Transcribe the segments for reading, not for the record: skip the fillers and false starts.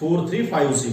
4350।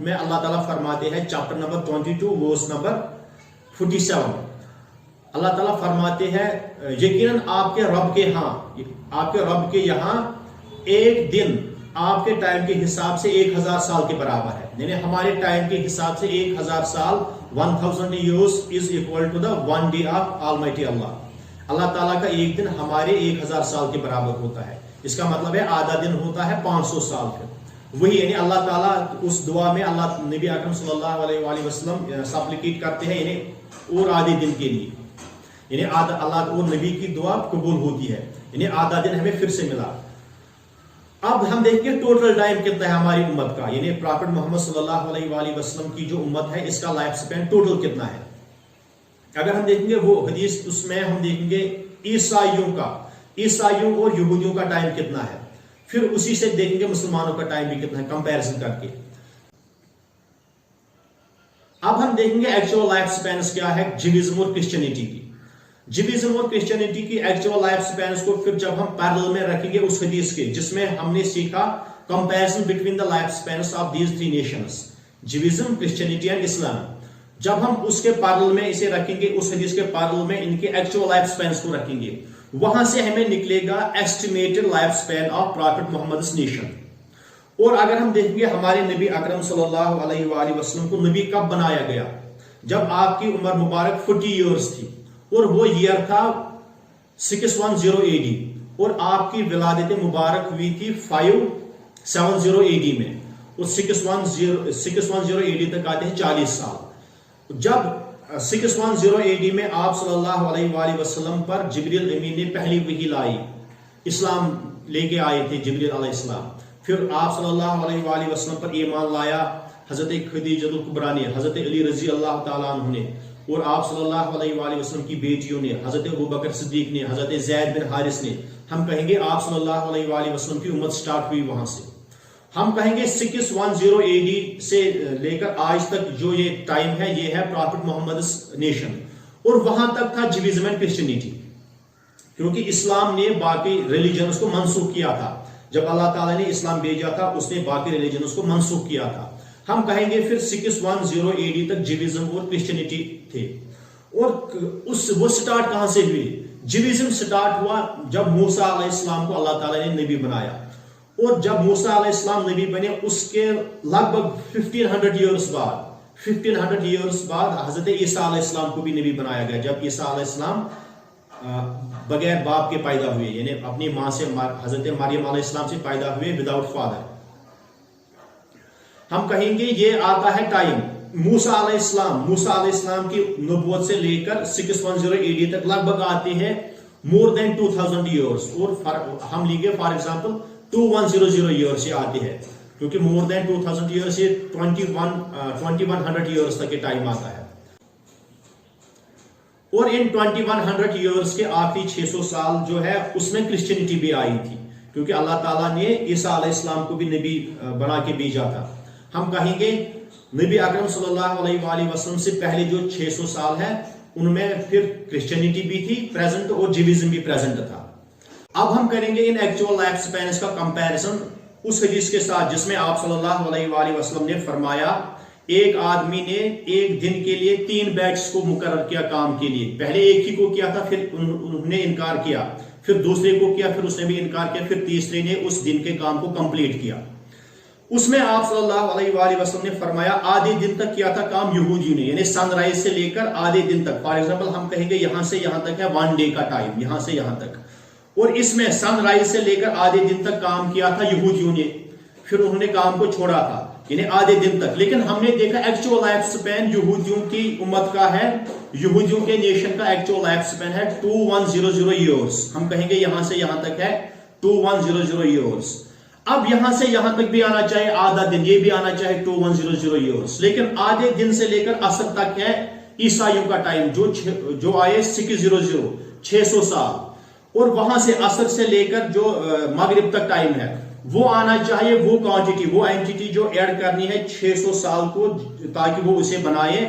میں اللہ تعالیٰ فرماتے ہیں چیپٹر نمبر 22 ورس نمبر 47، اللہ تعالیٰ فرماتے ہیں یقیناً آپ کے رب کے یہاں ایک دن آپ کے ٹائم کے حساب سے 1000 سال کے برابر ہے، یعنی ہمارے ٹائم کے حساب سے 1000 سال 1000 years is equal to the one day of Almighty Allah۔ اللہ تعالیٰ کا ایک دن ہمارے 1000 سال کے برابر ہوتا ہے، اس کا مطلب ہے آدھا دن ہوتا ہے 500 سال کا۔ وہی یعنی اللہ تعالیٰ اس دعا میں اللہ نبی اکرم صلی اللہ علیہ وآلہ وسلم سپلیکیٹ کرتے ہیں یعنی اور آدھے دن کے لیے، یعنی اللہ اور نبی کی دعا قبول ہوتی ہے، یعنی آدھا دن ہمیں پھر سے ملا۔ اب ہم دیکھیں گے ٹوٹل ٹائم کتنا ہے ہماری امت کا، یعنی پرافٹ محمد صلی اللہ علیہ وآلہ وسلم کی جو امت ہے اس کا لائف سپین ٹوٹل کتنا ہے۔ اگر ہم دیکھیں گے وہ حدیث، اس میں ہم دیکھیں گے عیسائیوں اور یہودیوں کا ٹائم کتنا ہے، پھر اسی سے دیکھیں گے مسلمانوں کا ٹائم بھی کتنا ہے کمپیرزن کر کے۔ اب ہم دیکھیں گے ایکچوئل لائف سپینس کیا ہے جیوزم اور کرسچینٹی کی۔ جیوزم اور کرسچینٹی کی ایکچوئل لائف سپینس کو پھر جب ہم پیرل میں رکھیں گے اس حدیث کے جس میں ہم نے سیکھا comparison between the life spans of these 3 nations, Judaism, Christianity and Islam. جب ہم اس کے پیرل میں اسے رکھیں گے، اس حدیث کے پیرل میں ان کے ایکچوئل لائف سپینس کو رکھیں گے، وہاں سے ہمیں نکلے گا estimated life span of prophet Muhammad nation. اور اگر ہم دیکھیں گے ہمارے نبی اکرم صلی اللہ علیہ وآلہ وسلم کو نبی کب بنایا گیا، جب آپ کی عمر مبارک 40 ایئرز تھی، اور وہ ایئر تھا 610 AD، اور آپ کی ولادت مبارک ہوئی تھی 570 AD میں، اور 610 AD تک آتے ہیں 40 سال۔ جب 610 AD میں آپ صلی اللہ علیہ وآلہ وسلم پر جبریل امین نے پہلی وحی لائی، اسلام لے کے آئے تھے جبریل علیہ السلام، پھر آپ صلی اللہ علیہ وآلہ وسلم پر ایمان لایا حضرت خدیجہ الکبریٰ نے، حضرت علی رضی اللہ تعالیٰ عنہ نے، اور آپ صلی اللہ علیہ وآلہ وسلم کی بیٹیوں نے، حضرت ابوبکر صدیق نے، حضرت زید بن حارث نے۔ ہم کہیں گے آپ صلی اللہ علیہ وآلہ وسلم کی امت سٹارٹ ہوئی وہاں سے۔ ہم کہیں گے 610 AD سے لے کر آج تک جو یہ ٹائم ہے یہ ہے پرافٹ محمد نیشن، اور وہاں تک تھا جیوزم اینڈ کرسچینٹی، کیونکہ اسلام نے باقی ریلیجنز کو منسوخ کیا تھا۔ جب اللہ تعالیٰ نے اسلام بھیجا تھا اس نے باقی ریلیجنز کو منسوخ کیا تھا۔ ہم کہیں گے پھر 610 AD تک جیوزم اور کرسچینٹی تھے، اور وہ سٹارٹ کہاں سے ہوئی؟ جیوزم سٹارٹ ہوا جب موسیٰ علیہ السلام کو اللہ تعالیٰ نے نبی بنایا، اور جب موسیٰ علیہ السلام نبی بنے اس کے لگ بھگ 1500 ایئرز بعد حضرت عیسیٰ علیہ السلام کو بھی نبی بنایا گیا، جب عیسیٰ علیہ السلام بغیر باپ کے پیدا ہوئے، یعنی اپنی ماں سے حضرت مریم علیہ السلام سے پیدا ہوئے وداؤٹ فادر۔ ہم کہیں گے یہ آتا ہے ٹائم موسیٰ علیہ السلام کی نبوت سے لے کر 610 AD تک لگ بھگ آتے ہیں more than 2000 years، اور ہم لیں گے فار ایگزامپل 2100 ایئر سے آتے ہیں، کیونکہ more than 2000 ایئر سے 2100 ایئرز تک کے ٹائم آتا ہے۔ اور ان 2100 ایئرز کے آخری 600 سال جو ہے اس میں کرسچینٹی بھی آئی تھی، کیونکہ اللہ تعالیٰ نے عیسیٰ علیہ السلام کو بھی نبی بنا کے بھیجا تھا۔ ہم کہیں گے نبی اکرم صلی اللہ علیہ وآلہ وسلم سے پہلے جو 600 سال ہے ان میں پھر کرسچینٹی بھی تھی پریزنٹ اور جیوزم بھی پریزنٹ تھا۔ اب ہم کریں گے ان ایکچوئل لائف سپینس کا کمپیریزن اس حدیث کے ساتھ جس میں آپ صلی اللہ علیہ وآلہ وسلم نے فرمایا ایک آدمی نے ایک دن کے لیے 3 بیچز کو مقرر کیا کام کے لیے، پہلے ایک ہی کو کیا تھا، پھر انہوں نے انکار کیا، پھر دوسرے کو کیا، پھر اس نے بھی انکار کیا، پھر تیسرے نے اس دن کے کام کو کمپلیٹ کیا۔ اس میں آپ صلی اللہ علیہ وآلہ وسلم نے فرمایا آدھے دن تک کیا تھا کام یہودیوں نے، یعنی سن رائز سے لے کر آدھے دن تک، فار ایگزامپل ہم کہیں گے یہاں سے یہاں تک ہے 1 ڈے کا ٹائم، یہاں سے یہاں تک، اور اس میں سن رائز سے لے کر آدھے دن تک کام کیا تھا یہودیوں نے، پھر انہوں نے کام کو چھوڑا تھا یعنی آدھے دن تک۔ لیکن ہم نے دیکھا ایکچوئل لائف سپین یہودیوں کی امت کا ہے، یہودیوں کے نیشن کا ایکچوئل لائف سپین ہے 2100 ایئرز، ہم کہیں گے یہاں سے یہاں تک ہے 2100 ایئرز۔ اب یہاں سے یہاں تک بھی آنا چاہے آدھا دن، یہ بھی آنا چاہے 2100 ایئرز، لیکن آدھے دن سے لے کر عصر تک ہے عیسائیوں کا ٹائم جو آئے 600 سال، اور وہاں سے عصر سے لے کر جو مغرب تک ٹائم ہے وہ آنا چاہیے، وہ کوانٹٹی وہ اینٹیٹی جو ایڈ کرنی ہے 600 سال کو، تاکہ وہ اسے بنائے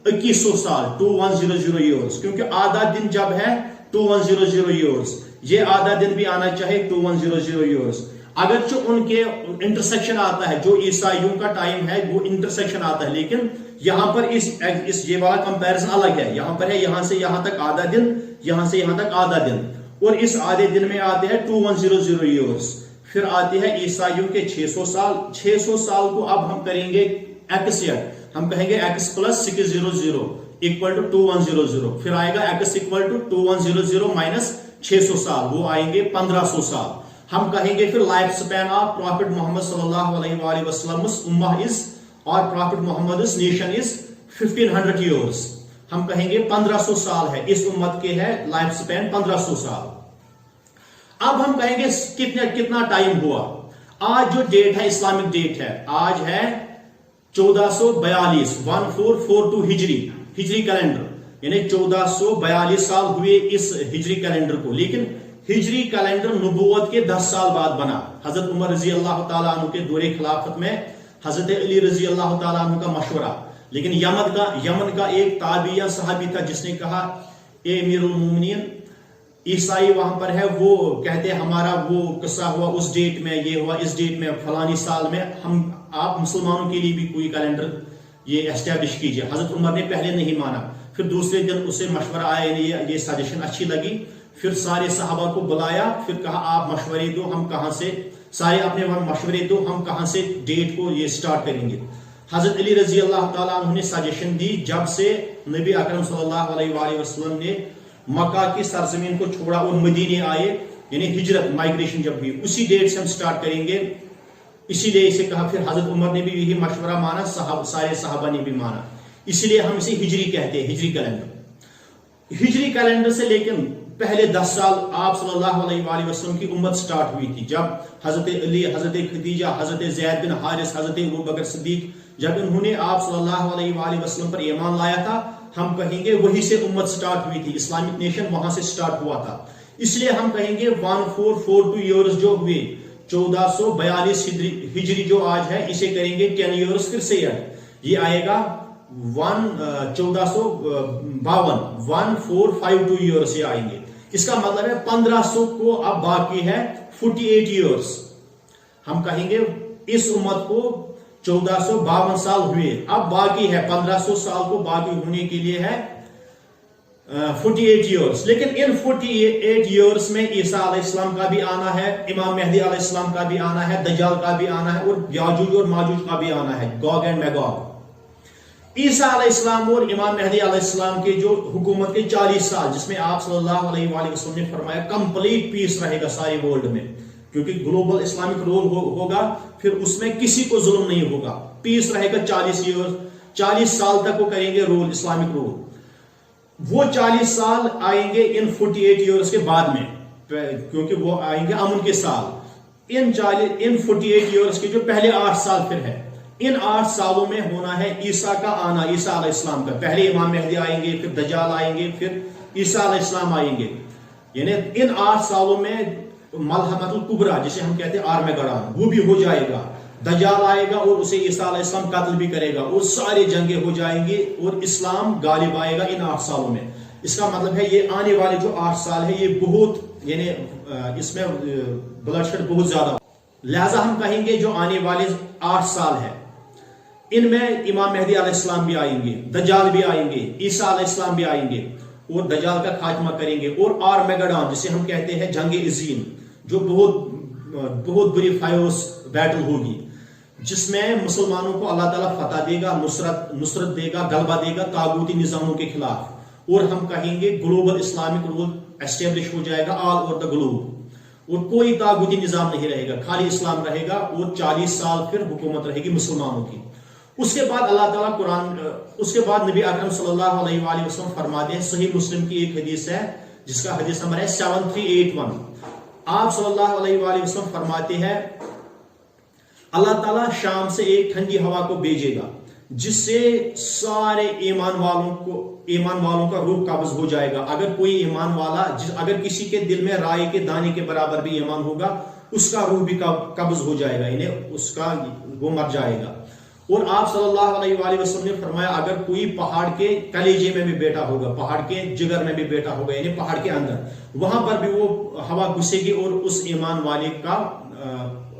2100 سال 2100 ایئرز، کیونکہ آدھا دن جب ہے 2100 ایئرز، یہ آدھا دن بھی آنا چاہے 2100 ایئرز۔ اگرچہ ان کے انٹرسیکشن آتا ہے، جو عیسائیوں کا ٹائم ہے وہ انٹرسیکشن آتا ہے، لیکن یہاں پر اس یہ والا کمپیرزن الگ ہے. یہاں پر ہے یہاں سے یہاں تک آدھا دن، یہاں سے یہاں تک آدھا دن، اور اس آدھے دن میں آتے ہیں 2100 ایئرس. پھر آتے ہیں عیسائیوں کے 600 سال. 600 سال کو اب ہم کریں گے ایکس، ہم کہیں گے x + 600 = 2100. پھر آئے گا x = 2100 - 600 سال، وہ آئیں گے 1500 سال. ہم کہیں گے پھر life span of prophet Muhammad صلی اللہ علیہ وآلہ وسلم امہ از، اور prophet Muhammad nation is 1500 years. ہم کہیں گے 1500 سال ہے اس امت کے، ہے لائف سپین 1500 سال. اب ہم کہیں گے کتنا ٹائم ہوا. آج جو ڈیٹ ہے اسلامک ڈیٹ ہے، آج ہے 1442 1442 ہجری کیلنڈر، یعنی 1442 سال ہوئے اس ہجری کیلنڈر کو. لیکن ہجری کیلنڈر نبوت کے 10 سال بعد بنا. حضرت عمر رضی اللہ تعالیٰ عنہ کے دور خلافت میں حضرت علی رضی اللہ تعالیٰ عنہ کا مشورہ، لیکن یمن کا ایک تابعی صحابی تھا جس نے کہا اے امیر المومنین، عیسائی وہاں پر ہے، وہ کہتے ہیں ہمارا وہ قصہ ہوا اس ڈیٹ میں، یہ ہوا اس ڈیٹ میں، فلانی سال میں، آپ مسلمانوں کے لیے بھی کوئی کیلنڈر یہ اسٹیبلش کیجئے. حضرت عمر نے پہلے نہیں مانا، پھر دوسرے دن اسے مشورہ آیا، یہ سجیشن اچھی لگی. پھر سارے صحابہ کو بلایا، پھر کہا آپ مشورے دو، ہم کہاں سے، سارے اپنے مشورے دو، ہم کہاں سے ڈیٹ کو یہ سٹارٹ کریں گے. حضرت علی رضی اللہ تعالیٰ عنہ نے سجیشن دی، جب سے نبی اکرم صلی اللہ علیہ وآلہ وسلم نے مکہ کی سرزمین کو چھوڑا اور مدینے آئے، یعنی ہجرت مائگریشن جب ہوئی، اسی ڈیٹ سے ہم سٹارٹ کریں گے. اسی لیے اسے کہا. پھر حضرت عمر نے بھی یہی مشورہ مانا، سارے صحابہ نے بھی مانا، اسی لیے ہم اسے ہجری کہتے ہیں، ہجری کیلنڈر. ہجری کیلنڈر سے لیکن پہلے 10 سال آپ صلی اللہ علیہ وآلہ وسلم کی امت سٹارٹ ہوئی تھی، جب حضرت علی، حضرت خدیجہ، حضرت زید بن حارث، حضرت ابوبکر صدیق، جب انہوں نے آپ صلی اللہ علیہ وآلہ وسلم پر ایمان لایا تھا، ہم کہیں گے وہی سے امت سٹارٹ ہوئی تھی، اسلامک نیشن وہاں سے سٹارٹ ہوا تھا. اس لیے ہم کہیں گے 1442 ایئرز جو ہوئے، 1442 ہجری جو آج ہے، اسے کریں گے 10 ایئرز پھر سے یہ آئے گا 1452 1452 ایئرز سے آئیں گے. اس کا مطلب ہے 1500 کو اب باقی ہے 48 ایئرز. ہم کہیں گے اس امت کو 1452 سال ہوئے، اب باقی ہے 1500 سال کو باقی ہونے کے لیے ہے 48 ایئرز. لیکن ان 48 ایئرز میں عیسیٰ علیہ السلام کا بھی آنا ہے، امام مہدی علیہ السلام کا بھی آنا ہے، دجال کا بھی آنا ہے، اور یاجوج اور ماجوج کا بھی آنا ہے، گوگ اینڈ میگوگ. عیسیٰ علیہ السلام اور امام مہدی علیہ السلام کے جو حکومت کے 40 سال، جس میں آپ صلی اللہ علیہ وآلہ وسلم نے فرمایا کمپلیٹ پیس رہے گا سارے ورلڈ میں، کیونکہ گلوبل اسلامک رول ہوگا، پھر اس میں کسی کو ظلم نہیں ہوگا، پیس رہے گا 40 سال تک وہ کریں گے رول، اسلامک رول. وہ 40 سال آئیں گے ان 48 ایئرز کے بعد میں، کیونکہ وہ آئیں گے امن کے سال. ان 48 ایئرز کے جو پہلے 8 سال پھر ہے، ان 8 سالوں میں ہونا ہے عیسیٰ کا آنا، عیسیٰ علیہ السلام کا. پہلے امام مہدی آئیں گے، پھر دجال آئیں گے، پھر عیسیٰ علیہ السلام آئیں گے. یعنی ان 8 سالوں میں ملحمۃ الکبریٰ جسے ہم کہتے ہیں آرمیگڈون، وہ بھی ہو جائے گا. دجال آئے گا اور اسے عیسیٰ علیہ السلام قتل بھی کرے گا، اور سارے جنگیں ہو جائیں گی اور اسلام غالب آئے گا ان 8 سالوں میں. اس کا مطلب ہے یہ آنے والے جو 8 سال ہے یہ بہت، یعنی اس میں بلڈ شیڈ بہت زیادہ. لہذا ہم کہیں گے جو آنے والے 8 سال ہے ان میں امام مہدی علیہ السلام بھی آئیں گے، دجال بھی آئیں گے، عیسیٰ علیہ السلام بھی آئیں گے، اور دجال کا خاتمہ کریں گے. اور آرمیگڈون جسے ہم کہتے ہیں جنگ عظیم، جو بہت بری فائرس بیٹل ہوگی، جس میں مسلمانوں کو اللہ تعالیٰ فتح دے گا، نصرت دے گا، غلبہ دے گا طاغوتی نظاموں کے خلاف. اور ہم کہیں گے گلوبل اسلامک رول اسٹیبلش ہو جائے گا آل اوور دا گلوب، اور کوئی طاغوتی نظام نہیں رہے گا، خالی اسلام رہے گا، اور 40 سال پھر حکومت رہے گی مسلمانوں کی. اس کے بعد اللہ تعالیٰ اس کے بعد نبی اکرم صلی اللہ علیہ وآلہ وسلم فرماتے ہیں، صحیح مسلم کی ایک حدیث ہے جس کا حدیث نمبر ہے 7381. آپ صلی اللہ علیہ وآلہ وسلم فرماتے ہیں اللہ تعالیٰ شام سے ایک ٹھنڈی ہوا کو بھیجے گا جس سے سارے ایمان والوں کا روح قبض ہو جائے گا. اگر کوئی ایمان والا، اگر کسی کے دل میں رائے کے دانے کے برابر بھی ایمان ہوگا، اس کا روح بھی قبض ہو جائے گا، یعنی وہ مر جائے گا. اور آپ صلی اللہ علیہ وآلہ وسلم نے فرمایا اگر کوئی پہاڑ کے کلیجے میں بھی بیٹھا ہوگا، پہاڑ کے جگر میں بھی بیٹھا ہوگا، یعنی پہاڑ کے اندر، وہاں پر بھی وہ ہوا گھسے گی اور اس ایمان والے کا